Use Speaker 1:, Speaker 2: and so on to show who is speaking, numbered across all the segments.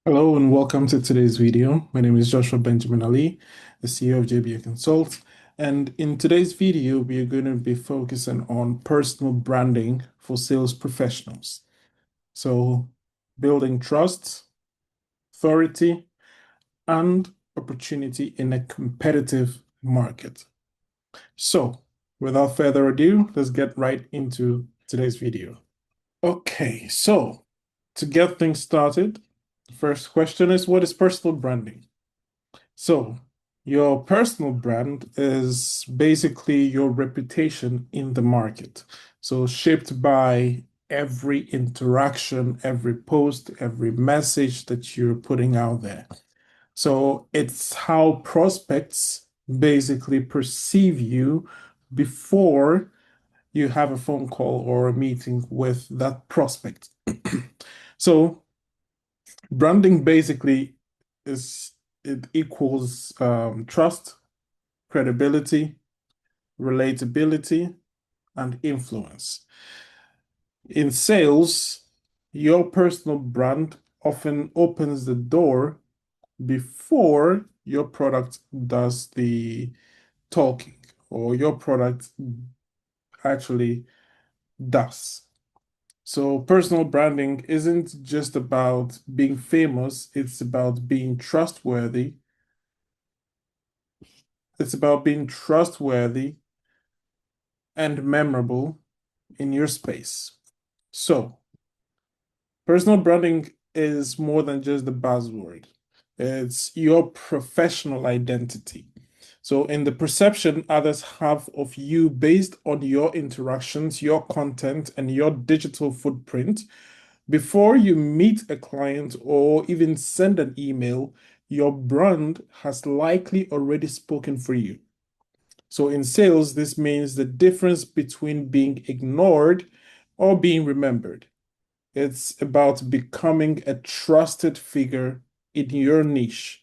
Speaker 1: Hello and welcome to today's video. My name is Joshua Benjamin Ali, the CEO of JBA Consults. And in today's video, we are going to be focusing on personal branding for sales professionals. So building trust, authority, and opportunity in a competitive market. So without further ado, let's get right into today's video. Okay, so to get things started, the first question is, what is personal branding? So, your personal brand is basically your reputation in the market. So, shaped by every interaction, every post, every message that you're putting out there. So, it's how prospects basically perceive you before you have a phone call or a meeting with that prospect. So, branding basically is it equals trust, credibility, relatability, and influence. In sales, your personal brand often opens the door before your product does the talking or your product actually does. So, personal branding isn't just about being famous, it's about being trustworthy. It's about being trustworthy and memorable in your space. So, personal branding is more than just the buzzword, it's your professional identity. So, in the perception others have of you based on your interactions, your content, and your digital footprint, before you meet a client or even send an email, your brand has likely already spoken for you. So in sales, this means the difference between being ignored or being remembered. It's about becoming a trusted figure in your niche.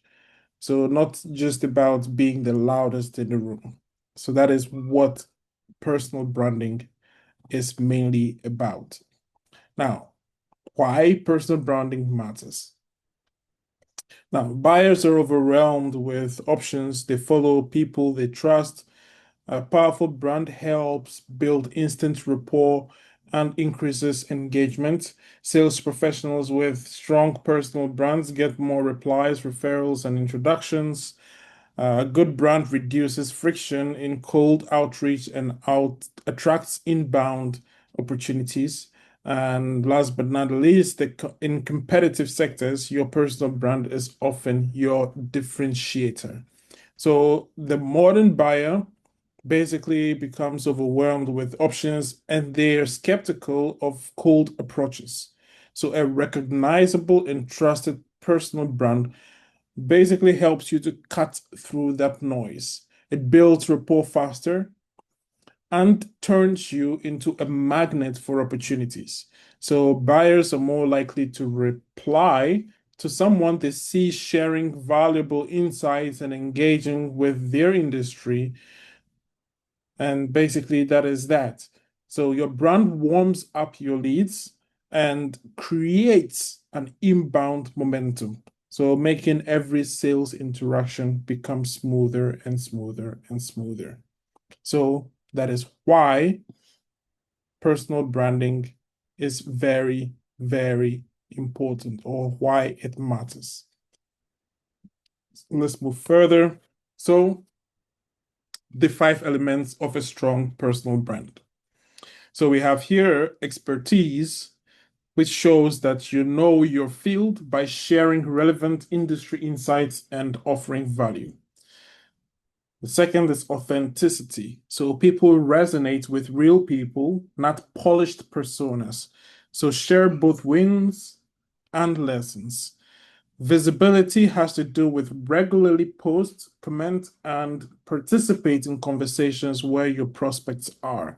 Speaker 1: So not just about being the loudest in the room. So that is what personal branding is mainly about. Now, why personal branding matters. Now, buyers are overwhelmed with options. They follow people they trust. A powerful brand helps build instant rapport and increases engagement. Sales professionals with strong personal brands get more replies, referrals, and introductions. A good brand reduces friction in cold outreach and attracts inbound opportunities. And last but not least, in competitive sectors, your personal brand is often your differentiator. So the modern buyer basically becomes overwhelmed with options and they're skeptical of cold approaches. So a recognizable and trusted personal brand basically helps you to cut through that noise. It builds rapport faster and turns you into a magnet for opportunities. So buyers are more likely to reply to someone they see sharing valuable insights and engaging with their industry. And basically, that is that. So your brand warms up your leads and creates an inbound momentum. So making every sales interaction become smoother and smoother and smoother. So that is why personal branding is very, very important, or why it matters. Let's move further. So the 5 elements of a strong personal brand. So we have here expertise, which shows that you know your field by sharing relevant industry insights and offering value. The second is authenticity. So people resonate with real people, not polished personas. So share both wins and lessons. Visibility has to do with regularly post, comment, and participate in conversations where your prospects are.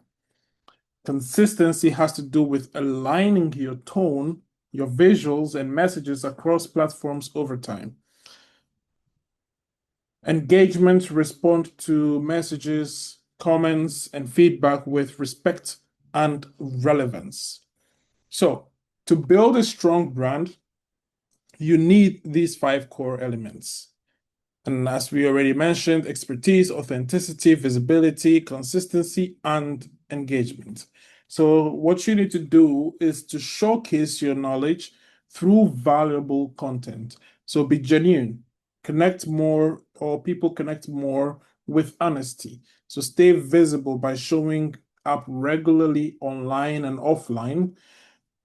Speaker 1: Consistency has to do with aligning your tone, your visuals, and messages across platforms over time. Engagement respond to messages, comments, and feedback with respect and relevance. So, to build a strong brand, you need these 5 core elements. And as we already mentioned, expertise, authenticity, visibility, consistency, and engagement. So what you need to do is to showcase your knowledge through valuable content. So be genuine, connect more, or people connect more with honesty. So stay visible by showing up regularly online and offline.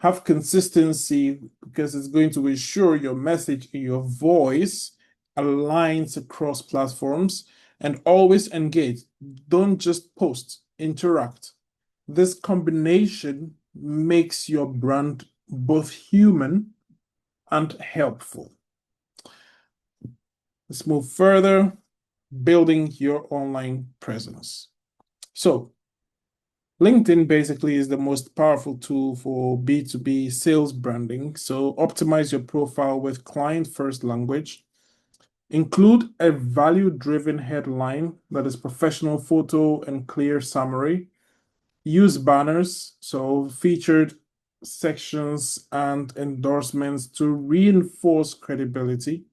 Speaker 1: Have consistency because it's going to ensure your message and your voice aligns across platforms, and always engage. Don't just post, interact. This combination makes your brand both human and helpful. Let's move further, building your online presence. So LinkedIn basically is the most powerful tool for B2B sales branding. So optimize your profile with client-first language. Include a value-driven headline that is professional photo and clear summary. Use banners, so featured sections and endorsements to reinforce credibility.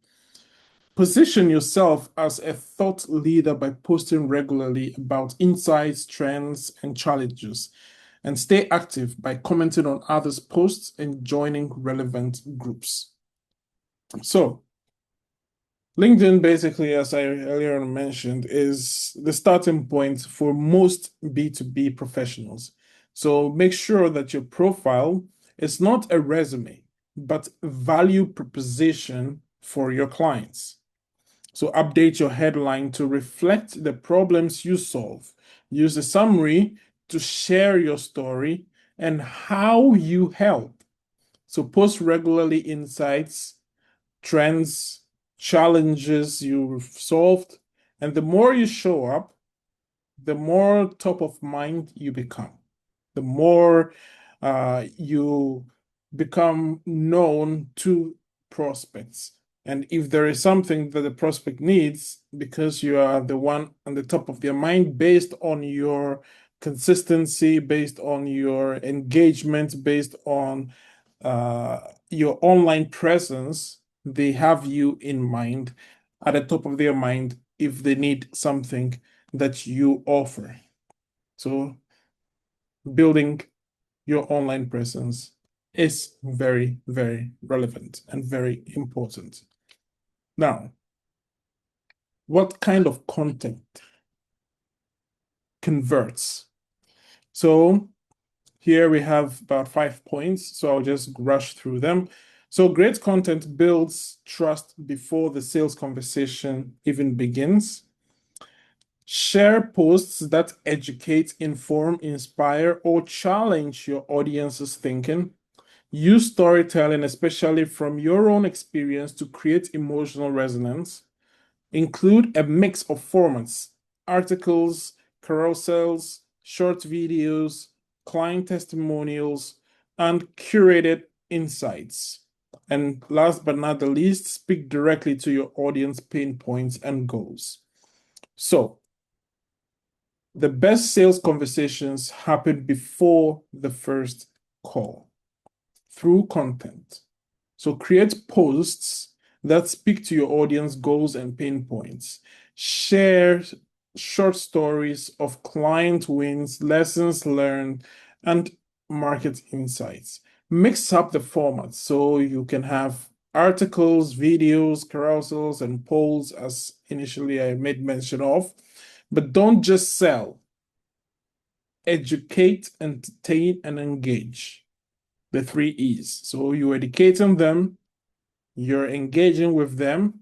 Speaker 1: Position yourself as a thought leader by posting regularly about insights, trends, and challenges. And stay active by commenting on others' posts and joining relevant groups. So, LinkedIn, basically, as I earlier mentioned, is the starting point for most B2B professionals. So make sure that your profile is not a resume, but value proposition for your clients. So update your headline to reflect the problems you solve. Use a summary to share your story and how you help. So post regularly insights, trends, challenges you've solved, and the more you show up, the more top of mind you become, the more you become known to prospects. And if there is something that the prospect needs, because you are the one on the top of their mind based on your consistency, based on your engagement, based on your online presence, they have you in mind at the top of their mind if they need something that you offer. So building your online presence is very, very relevant and very important. Now, what kind of content converts? So here we have about 5 points, so I'll just rush through them. So great content builds trust before the sales conversation even begins. Share posts that educate, inform, inspire, or challenge your audience's thinking. Use storytelling, especially from your own experience, to create emotional resonance. Include a mix of formats: articles, carousels, short videos, client testimonials, and curated insights. And last but not the least, speak directly to your audience pain points and goals. So, the best sales conversations happen before the first call through content. So create posts that speak to your audience goals and pain points. Share short stories of client wins, lessons learned, and market insights. Mix up the formats so you can have articles, videos, carousels, and polls, as initially I made mention of. But don't just sell. Educate, entertain, and engage. The 3 E's. So you're educating them, you're engaging with them,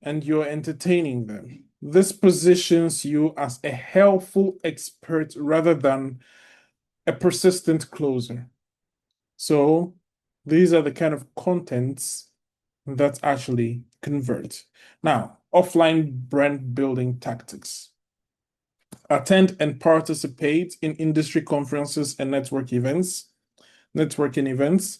Speaker 1: and you're entertaining them. This positions you as a helpful expert rather than a persistent closer. So these are the kind of contents that actually convert. Now, offline brand building tactics. Attend and participate in industry conferences and networking events,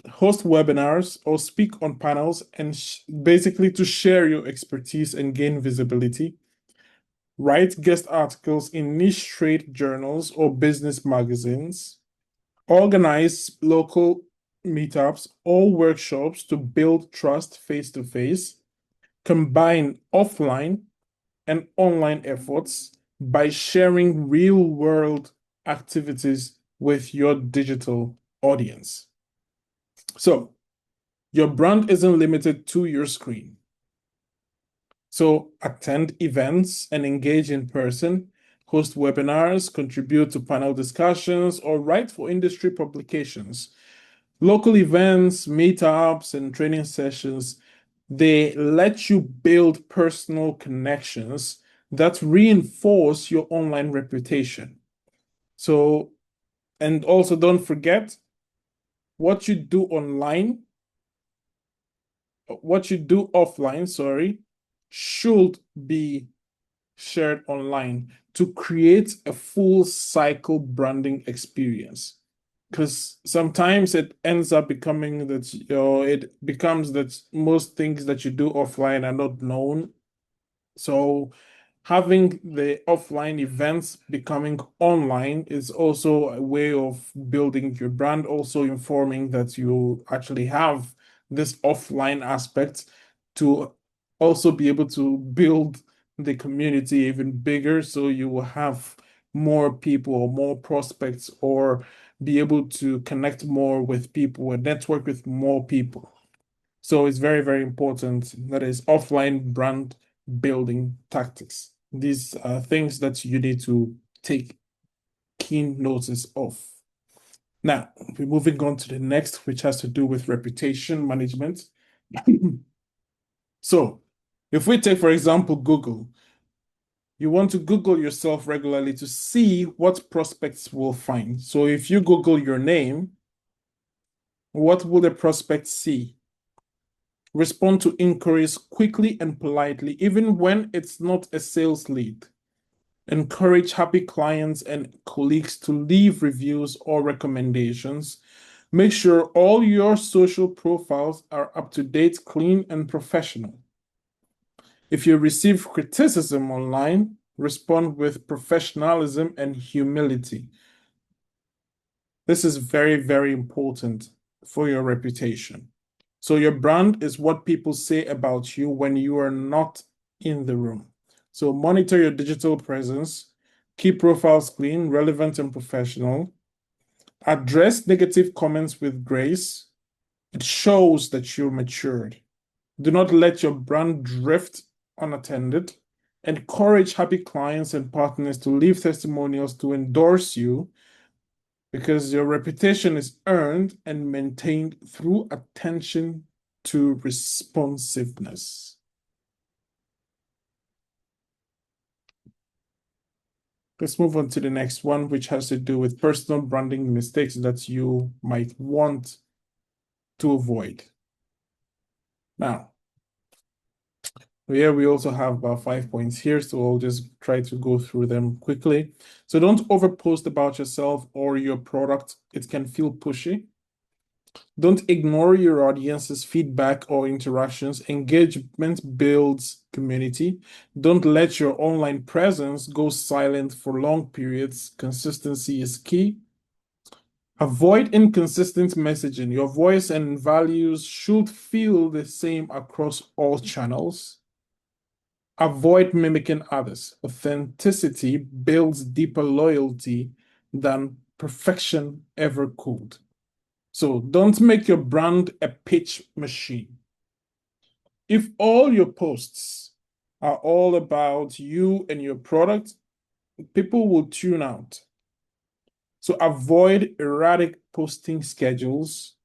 Speaker 1: host webinars or speak on panels, and basically to share your expertise and gain visibility. Write guest articles in niche trade journals or business magazines. Organize local meetups, or workshops to build trust face-to-face, combine offline and online efforts by sharing real-world activities with your digital audience. So your brand isn't limited to your screen. So attend events and engage in person, host webinars, contribute to panel discussions, or write for industry publications. Local events, meetups, and training sessions, they let you build personal connections that reinforce your online reputation. So, and also don't forget what you do online, what you do offline, sorry, should be shared online to create a full cycle branding experience. Because sometimes it ends up becoming that, it becomes that most things that you do offline are not known. So having the offline events becoming online is also a way of building your brand, also informing that you actually have this offline aspect to also be able to build the community even bigger. So you will have more people or more prospects or be able to connect more with people and network with more people. So it's very, very important. That is offline brand building tactics. These are things that you need to take keen notice of. Now, we're moving on to the next, which has to do with reputation management. So, if we take, for example, Google, you want to Google yourself regularly to see what prospects will find. So, if you Google your name, what will the prospects see? Respond to inquiries quickly and politely, even when it's not a sales lead. Encourage happy clients and colleagues to leave reviews or recommendations. Make sure all your social profiles are up to date, clean, and professional. If you receive criticism online, respond with professionalism and humility. This is very, very important for your reputation. So your brand is what people say about you when you are not in the room. So monitor your digital presence, keep profiles clean, relevant, and professional. Address negative comments with grace. It shows that you're matured. Do not let your brand drift unattended. Encourage happy clients and partners to leave testimonials to endorse you because your reputation is earned and maintained through attention to responsiveness. Let's move on to the next one, which has to do with personal branding mistakes that you might want to avoid. Now, here we also have about 5 points here, so I'll just try to go through them quickly. So don't overpost about yourself or your product. It can feel pushy. Don't ignore your audience's feedback or interactions. Engagement builds community. Don't let your online presence go silent for long periods. Consistency is key. Avoid inconsistent messaging. Your voice and values should feel the same across all channels. Avoid mimicking others. Authenticity builds deeper loyalty than perfection ever could. So don't make your brand a pitch machine. If all your posts are all about you and your product, people will tune out. So avoid erratic posting schedules.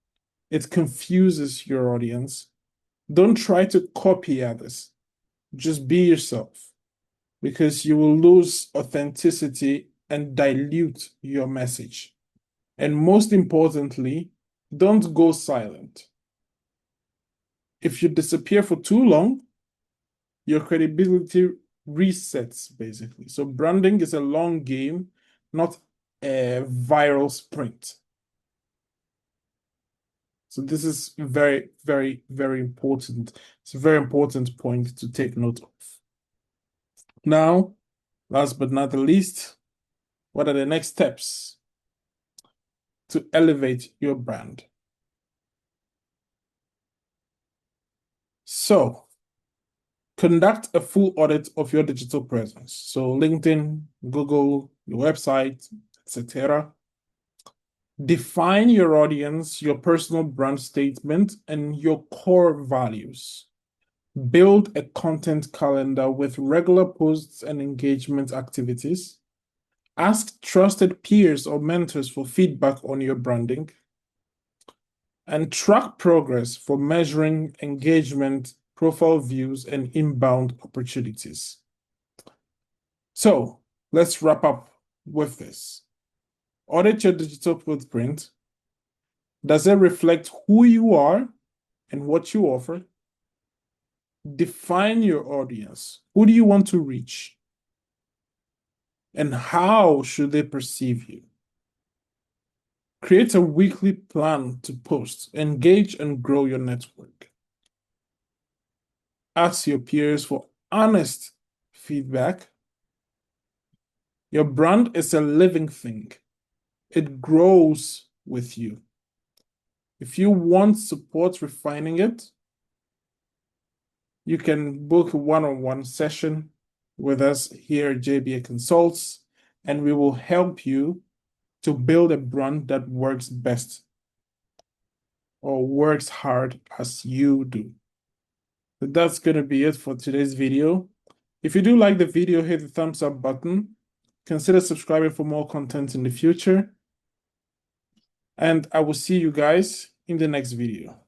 Speaker 1: It confuses your audience. Don't try to copy others. Just be yourself because you will lose authenticity and dilute your message. And most importantly, don't go silent. If you disappear for too long, your credibility resets basically. So branding is a long game, not a viral sprint. So this is very, very, very important. It's a very important point to take note of. Now, last but not the least, what are the next steps to elevate your brand? So, conduct a full audit of your digital presence. So, LinkedIn, Google, your website, etc. Define your audience, your personal brand statement, and your core values. Build a content calendar with regular posts and engagement activities. Ask trusted peers or mentors for feedback on your branding. And track progress for measuring engagement, profile views, and inbound opportunities. So let's wrap up with this. Audit your digital footprint. Does it reflect who you are and what you offer? Define your audience. Who do you want to reach? And how should they perceive you? Create a weekly plan to post, engage, and grow your network. Ask your peers for honest feedback. Your brand is a living thing. It grows with you. If you want support refining it, you can book a one-on-one session with us here at JBA Consults, and we will help you to build a brand that works best or works hard as you do. So that's going to be it for today's video. If you do like the video, hit the thumbs up button. Consider subscribing for more content in the future. And I will see you guys in the next video.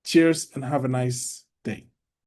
Speaker 1: Cheers and have a nice day.